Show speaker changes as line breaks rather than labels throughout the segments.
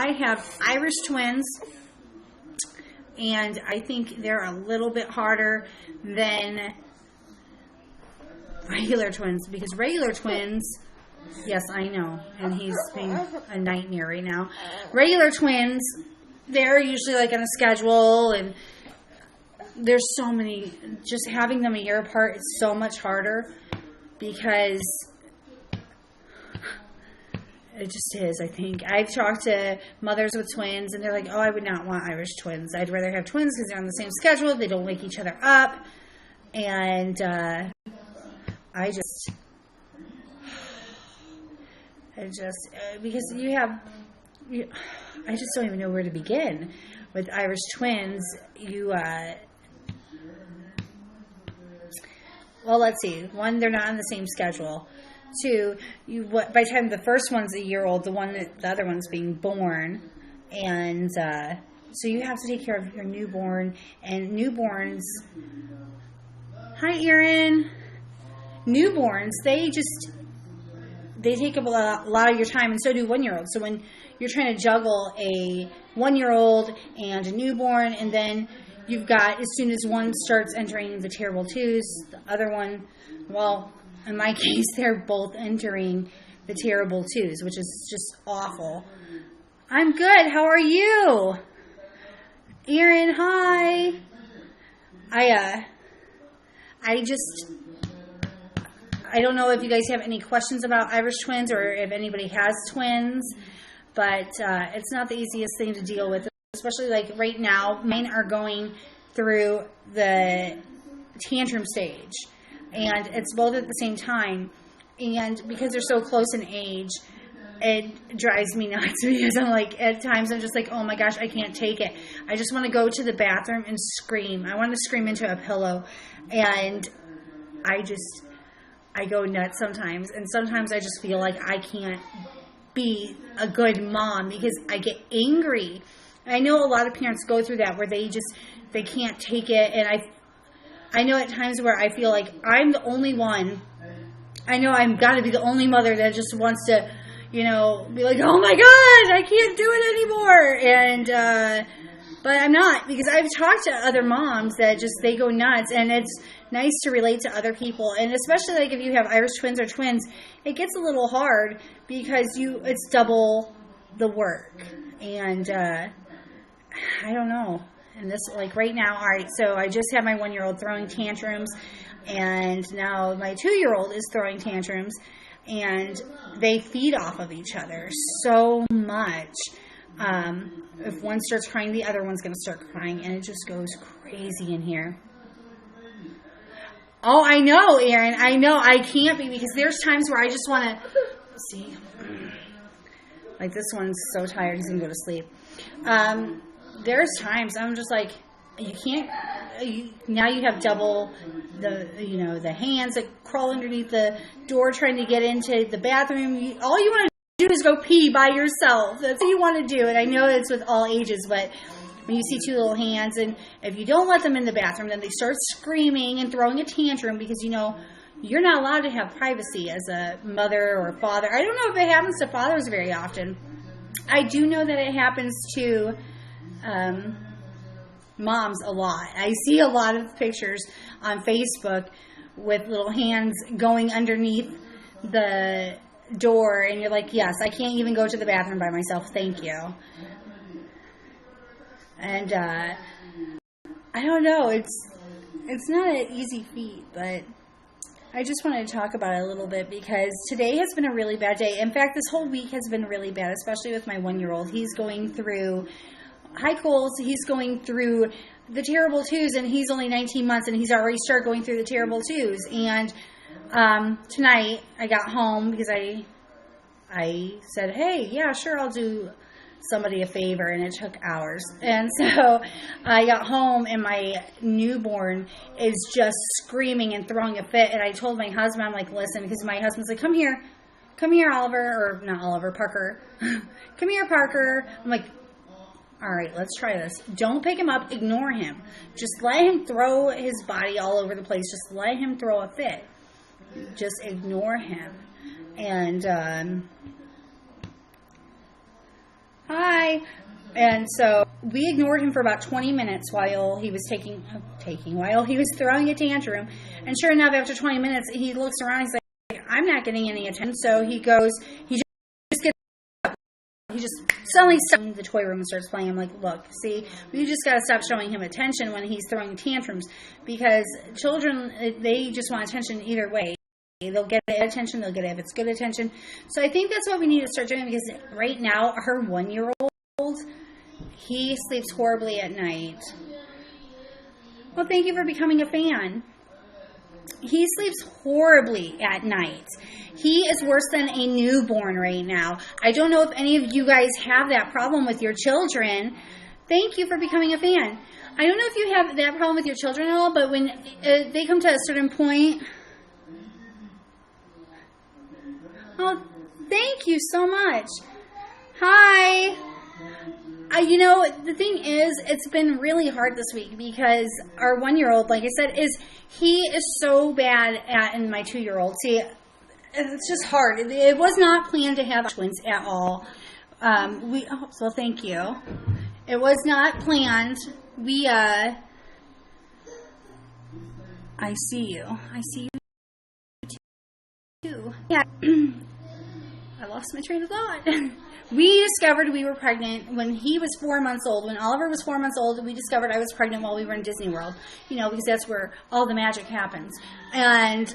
I have Irish twins, and I think they're a little bit harder than regular twins, because regular twins, yes, I know, and he's being a nightmare right now. Regular twins, they're usually like on a schedule, and there's so many, just having them a year apart is so much harder, because it just is, I think. I've talked to mothers with twins, and they're like, oh, I would not want Irish twins. I'd rather have twins because they're on the same schedule. They don't wake each other up. And because I just don't even know where to begin. With Irish twins, well, let's see. One, they're not on the same schedule. Two, by the time the first one's a year old, the other one's being born, and so you have to take care of your newborn. And newborns, hi, Erin. Newborns, they take up a lot of your time, and so do 1-year-olds. So when you're trying to juggle a 1-year-old and a newborn, and then you've got, as soon as one starts entering the terrible twos, the other one, well, in my case, they're both entering the terrible twos, which is just awful. I'm good. How are you? Erin, hi. I don't know if you guys have any questions about Irish twins or if anybody has twins, but it's not the easiest thing to deal with, especially like right now. Mine are going through the tantrum stage, and it's both at the same time. And because they're so close in age, it drives me nuts, because I'm like, at times I'm just like, oh my gosh, I can't take it. I just want to go to the bathroom and scream. I want to scream into a pillow, and I go nuts sometimes. And sometimes I just feel like I can't be a good mom because I get angry. I know a lot of parents go through that, where they can't take it. And I know at times where I feel like I'm the only one. I know I've got to be the only mother that just wants to, be like, oh my God, I can't do it anymore. And, but I'm not, because I've talked to other moms that they go nuts, and it's nice to relate to other people. And especially like if you have Irish twins or twins, it gets a little hard because it's double the work. And, I don't know. And this, like right now, all right, so I just had my 1-year-old throwing tantrums, and now my 2-year-old is throwing tantrums, and they feed off of each other so much. If one starts crying, the other one's going to start crying, and it just goes crazy in here. Oh, I know, Erin. I know. I can't be, because there's times where I just want to see. Like this one's so tired, he's going to go to sleep. There's times I'm just like, you can't. Now you have double the hands that crawl underneath the door trying to get into the bathroom. All you want to do is go pee by yourself. That's what you want to do. And I know it's with all ages, but when you see two little hands, and if you don't let them in the bathroom, then they start screaming and throwing a tantrum, because you're not allowed to have privacy as a mother or father. I don't know if it happens to fathers very often. I do know that it happens to moms a lot. I see a lot of pictures on Facebook with little hands going underneath the door, and you're like, yes, I can't even go to the bathroom by myself, thank you. And I don't know, it's not an easy feat, but I just wanted to talk about it a little bit, because today has been a really bad day. In fact, this whole week has been really bad, especially with my 1-year-old. He's going through high colds. He's going through the terrible twos, and he's only 19 months, and he's already started going through the terrible twos. And tonight I got home because I said, hey, yeah, sure, I'll do somebody a favor, and it took hours. And so I got home, and my newborn is just screaming and throwing a fit. And I told my husband, I'm like, listen, because my husband's like, come here, Oliver, or not Oliver, Parker. Come here, Parker. I'm like, all right, let's try this. Don't pick him up. Ignore him. Just let him throw his body all over the place. Just let him throw a fit. Just ignore him. And, hi. bye. And so we ignored him for about 20 minutes while he was while he was throwing a tantrum. And sure enough, after 20 minutes, he looks around. He's like, I'm not getting any attention. So he just suddenly stops in the toy room and starts playing. I'm like, look, see, we just got to stop showing him attention when he's throwing tantrums, because children, they just want attention either way. They'll get attention, they'll get it if it's good attention. So I think that's what we need to start doing, because right now, her 1-year-old, he sleeps horribly at night. Well, thank you for becoming a fan. He sleeps horribly at night. He is worse than a newborn right now. I don't know if any of you guys have that problem with your children. Thank you for becoming a fan. I don't know if you have that problem with your children at all, but when they come to a certain point... Oh, thank you so much. Hi. The thing is, it's been really hard this week because our 1-year-old, like I said, he is so bad and my 2-year-old. See, it's just hard. It was not planned to have twins at all. So thank you. It was not planned. I see you. I see you too. Yeah. I lost my train of thought. We discovered we were pregnant when he was 4 months old. When Oliver was 4 months old, we discovered I was pregnant while we were in Disney World. Because that's where all the magic happens. And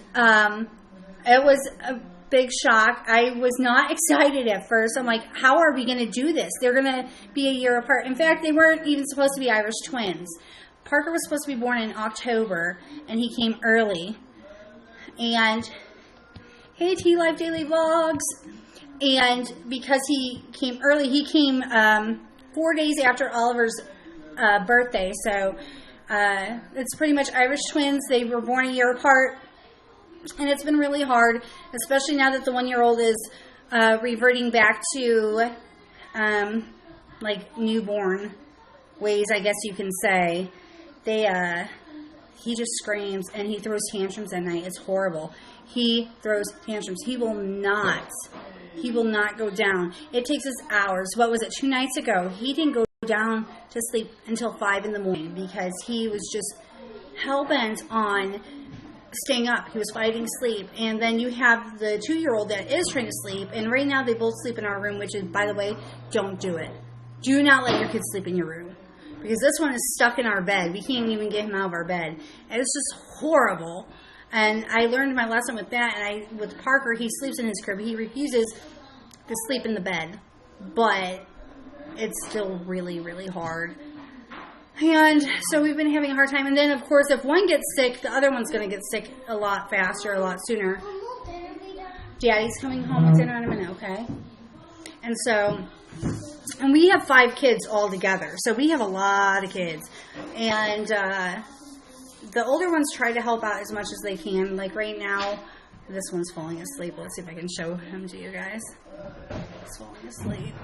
it was a big shock. I was not excited at first. I'm like, how are we going to do this? They're going to be a year apart. In fact, they weren't even supposed to be Irish twins. Parker was supposed to be born in October, and he came early. And, hey, T-Life Daily Vlogs. And because he came early, he came 4 days after Oliver's birthday. So it's pretty much Irish twins. They were born a year apart. And it's been really hard, especially now that the 1-year-old is reverting back to newborn ways, I guess you can say. He just screams and he throws tantrums at night. It's horrible. He throws tantrums. He will not go down. It takes us hours. What was it, 2 nights ago? He didn't go down to sleep until 5 in the morning because he was just hell-bent on staying up. He was fighting sleep. And then you have the 2-year-old that is trying to sleep. And right now they both sleep in our room, which is, by the way, don't do it. Do not let your kids sleep in your room. Because this one is stuck in our bed. We can't even get him out of our bed. And it's just horrible. And I learned my lesson with that. And with Parker, he sleeps in his crib. He refuses to sleep in the bed. But it's still really, really hard. And so we've been having a hard time. And then, of course, if one gets sick, the other one's going to get sick a lot faster, a lot sooner. Daddy's coming home with dinner in a minute, okay? And so, and we have 5 kids all together. So we have a lot of kids. And the older ones try to help out as much as they can. Like right now, this one's falling asleep. Let's see if I can show him to you guys. He's falling asleep.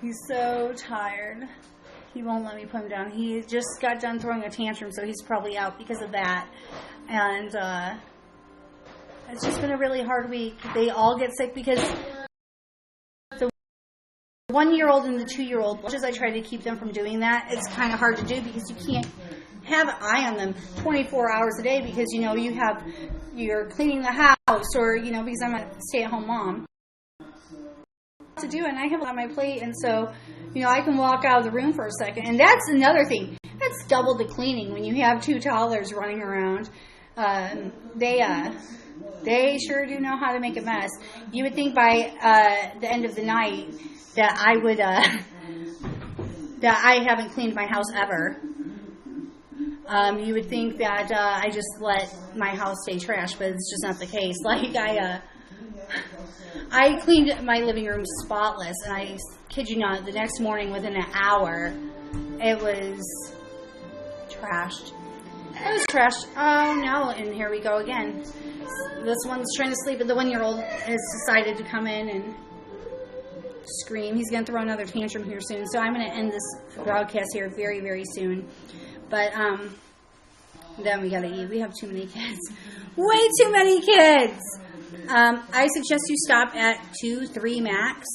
He's so tired. He won't let me put him down. He just got done throwing a tantrum, so he's probably out because of that. And it's just been a really hard week. They all get sick because the 1-year-old and the 2-year-old, much as I try to keep them from doing that, it's kind of hard to do because you can't have an eye on them 24 hours a day because, you're cleaning the house or, because I'm a stay-at-home mom. To do, and I have a lot on my plate, and so I can walk out of the room for a second, and that's another thing. That's double the cleaning when you have 2 toddlers running around. They sure do know how to make a mess. You would think by the end of the night that I would that I haven't cleaned my house ever. You would think that I just let my house stay trash, but it's just not the case. Like I cleaned my living room spotless, and I kid you not, the next morning, within an hour, it was trashed. It was trashed. Oh, no, and here we go again. This one's trying to sleep, and the 1-year-old has decided to come in and scream. He's going to throw another tantrum here soon, so I'm going to end this broadcast here very, very soon. But then we got to eat. We have too many kids. Way too many kids! I suggest you stop at 2, 3 max.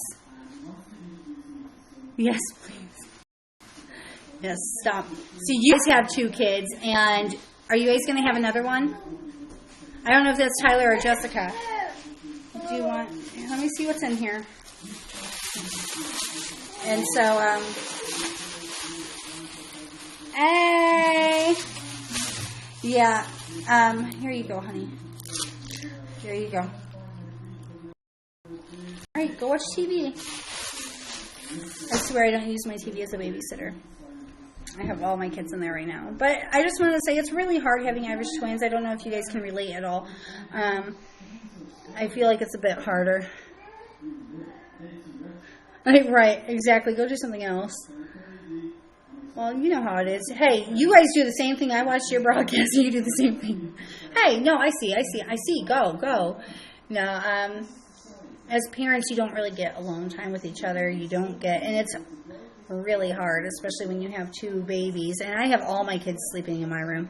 Yes, please. Yes, stop. So you guys have 2 kids, and are you guys going to have another one? I don't know if that's Tyler or Jessica. Do you want... Let me see what's in here. And so, hey! Yeah, here you go, honey. Here you go. Alright, go watch TV. I swear I don't use my TV as a babysitter. I have all my kids in there right now. But I just wanted to say it's really hard having Irish twins. I don't know if you guys can relate at all. I feel like it's a bit harder. Right, exactly. Go do something else. Well, you know how it is. Hey, you guys do the same thing. I watched your broadcast and you do the same thing. Hey, no, I see. Go. No, as parents, you don't really get alone time with each other. You don't get, and it's really hard, especially when you have 2 babies. And I have all my kids sleeping in my room.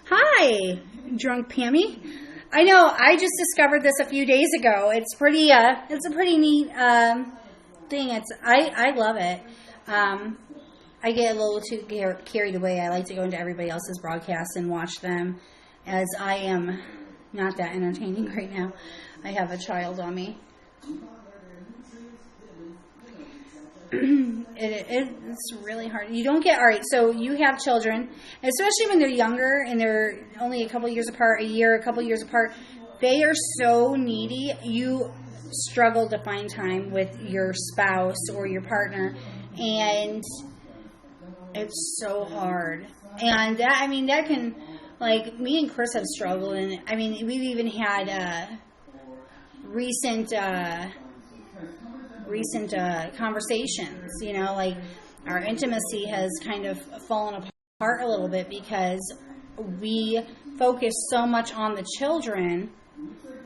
Hi, drunk Pammy. I know, I just discovered this a few days ago. It's pretty, it's a pretty neat thing. I love it. I get a little too carried away. I like to go into everybody else's broadcasts and watch them, as I am not that entertaining right now. I have a child on me. It's really hard. You don't get, all right, so you have children, especially when they're younger and they're only a couple years apart, a couple years apart. They are so needy. You struggle to find time with your spouse or your partner, and it's so hard. And that, I mean, that can, like, me and Chris have struggled, and I mean, we've even had recent conversations, you know, like our intimacy has kind of fallen apart a little bit because we focus so much on the children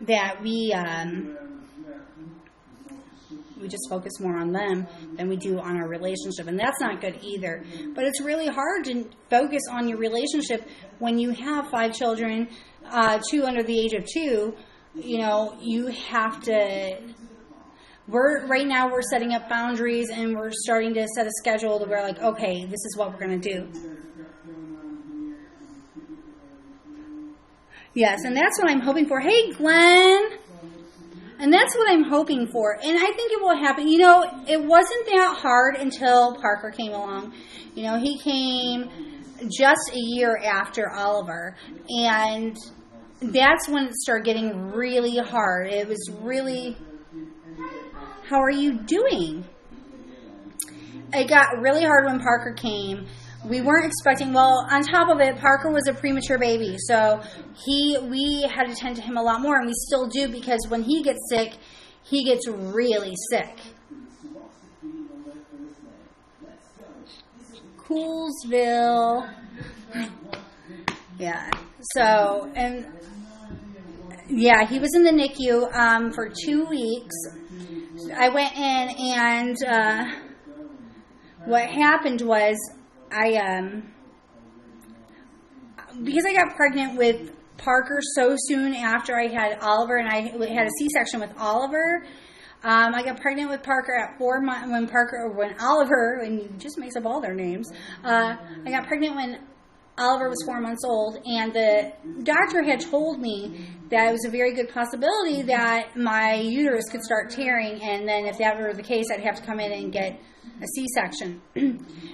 that we just focus more on them than we do on our relationship, and that's not good either. But it's really hard to focus on your relationship when you have 5 children, 2 under the age of 2. You know, you have to... Right now we're setting up boundaries, and we're starting to set a schedule to where, like, okay, this is what we're going to do. Yes, and that's what I'm hoping for. Hey, Glenn! And that's what I'm hoping for. And I think it will happen. You know, it wasn't that hard until Parker came along. You know, he came just a year after Oliver. And that's when it started getting really hard. It was really... How are you doing? It got really hard when Parker came. We weren't expecting, well, on top of it, Parker was a premature baby, so we had to tend to him a lot more, and we still do, because when he gets sick, he gets really sick. Coolsville. Yeah, so, and yeah, he was in the NICU for 2 weeks. I went in, and what happened was because I got pregnant with Parker so soon after I had Oliver, and I had a C-section with Oliver. I got pregnant with Parker at 4 months when Oliver, and you just makes up all their names. I got pregnant when Oliver was 4 months old, and the doctor had told me that it was a very good possibility that my uterus could start tearing, and then if that were the case, I'd have to come in and get a C-section.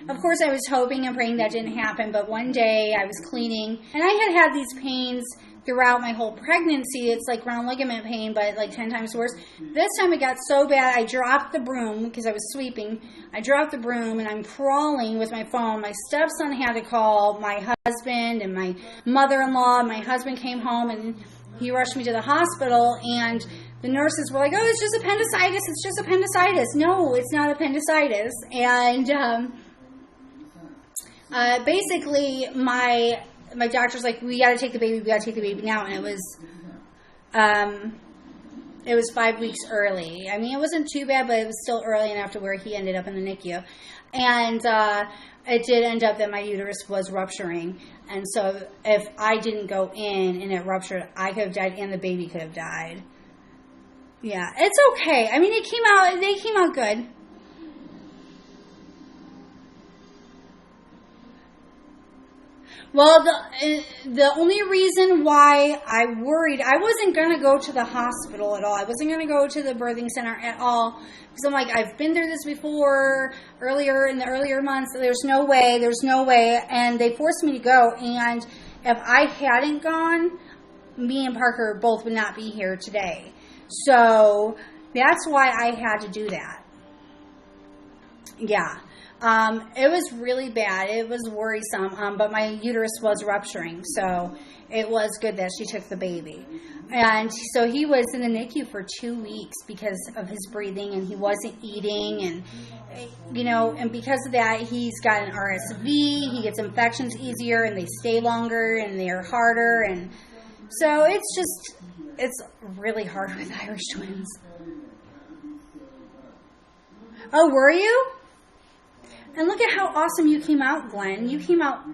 Of course, I was hoping and praying that didn't happen, but one day I was cleaning, and I had these pains throughout my whole pregnancy. It's like round ligament pain, but like 10 times worse. This time it got so bad, I dropped the broom because I was sweeping. I dropped the broom, and I'm crawling with my phone. My stepson had to call my husband and my mother-in-law. My husband came home, and he rushed me to the hospital, and the nurses were like, oh, it's just appendicitis. It's just appendicitis. No, it's not appendicitis. And basically, my doctor's like, we got to take the baby now. And it was 5 weeks early. I mean, it wasn't too bad, but it was still early enough to where he ended up in the NICU. And it did end up that my uterus was rupturing. And so if I didn't go in and it ruptured, I could have died and the baby could have died. Yeah, it's okay. I mean, they came out good. Well, the only reason why I worried, I wasn't going to go to the hospital at all. I wasn't going to go to the birthing center at all. Because I'm like, I've been through this before, in the earlier months. There's no way. And they forced me to go. And if I hadn't gone, me and Parker both would not be here today. So that's why I had to do that. Yeah. It was really bad. It was worrisome, but my uterus was rupturing, so it was good that she took the baby. And so he was in the NICU for 2 weeks because of his breathing, and he wasn't eating, and and because of that, he's got an RSV. He gets infections easier, and they stay longer, and they're harder, and so it's really hard with Irish twins. Oh, were you? And look at how awesome you came out, Glenn. You came out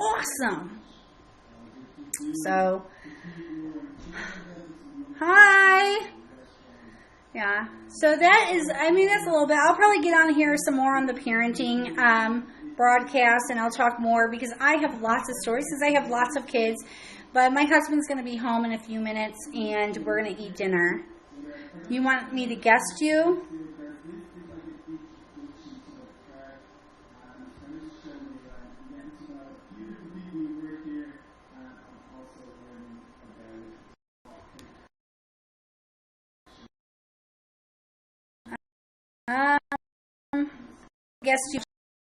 awesome. So, hi. Yeah. So that's a little bit. I'll probably get on here some more on the parenting broadcast, and I'll talk more because I have lots of stories because I have lots of kids. But my husband's going to be home in a few minutes, and we're going to eat dinner. You want me to guest you? Guess you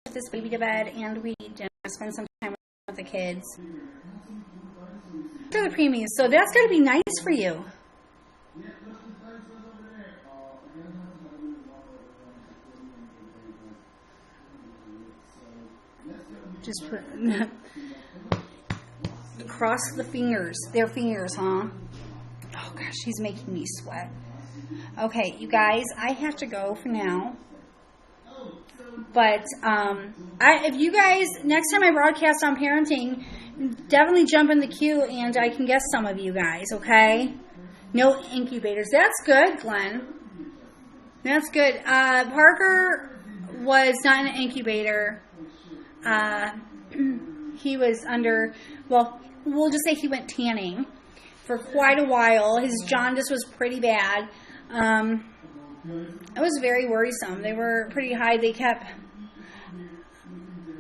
put this baby to bed and we spend some time with the kids. For the preemies, so that's got to be nice for you. Just put cross the fingers. Their fingers, huh? Oh gosh, he's making me sweat. Okay, you guys, I have to go for now. But if you guys, next time I broadcast on parenting, definitely jump in the queue and I can guess some of you guys, okay? No incubators. That's good, Glenn. That's good. Parker was not in an incubator. He was under, well, we'll just say he went tanning for quite a while. His jaundice was pretty bad. It was very worrisome. They were pretty high. They kept...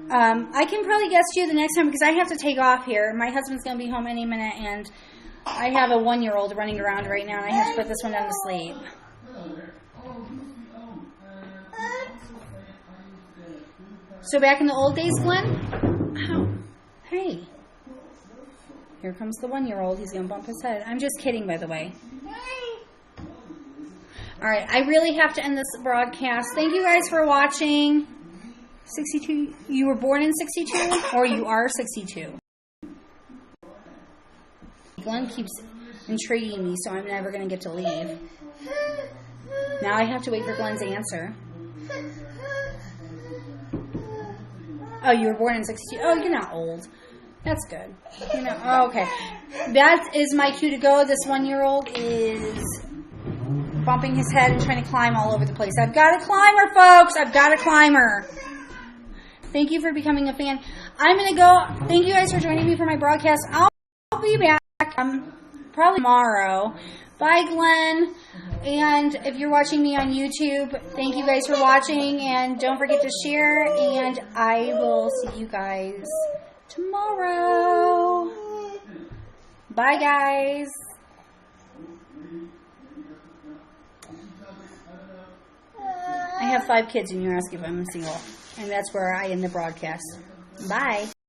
I can probably guess you the next time because I have to take off here. My husband's going to be home any minute, and I have a 1-year-old running around right now, and I have to put this one down to sleep. So back in the old days, Glenn? Ow. Hey. Here comes the 1-year-old. He's going to bump his head. I'm just kidding, by the way. All right, I really have to end this broadcast. Thank you guys for watching. 62, you were born in 62? Or you are 62? Glenn keeps intriguing me, so I'm never going to get to leave. Now I have to wait for Glenn's answer. Oh, you were born in 62? Oh, you're not old. That's good. Oh, okay. That is my cue to go. This 1-year-old is bumping his head and trying to climb all over the place. I've got a climber, folks. I've got a climber. Thank you for becoming a fan. I'm going to go. Thank you guys for joining me for my broadcast. I'll be back probably tomorrow. Bye, Glenn. And if you're watching me on YouTube, thank you guys for watching. And don't forget to share. And I will see you guys tomorrow. Bye, guys. I have 5 kids, and you're asking if I'm single. And that's where I end the broadcast. Bye.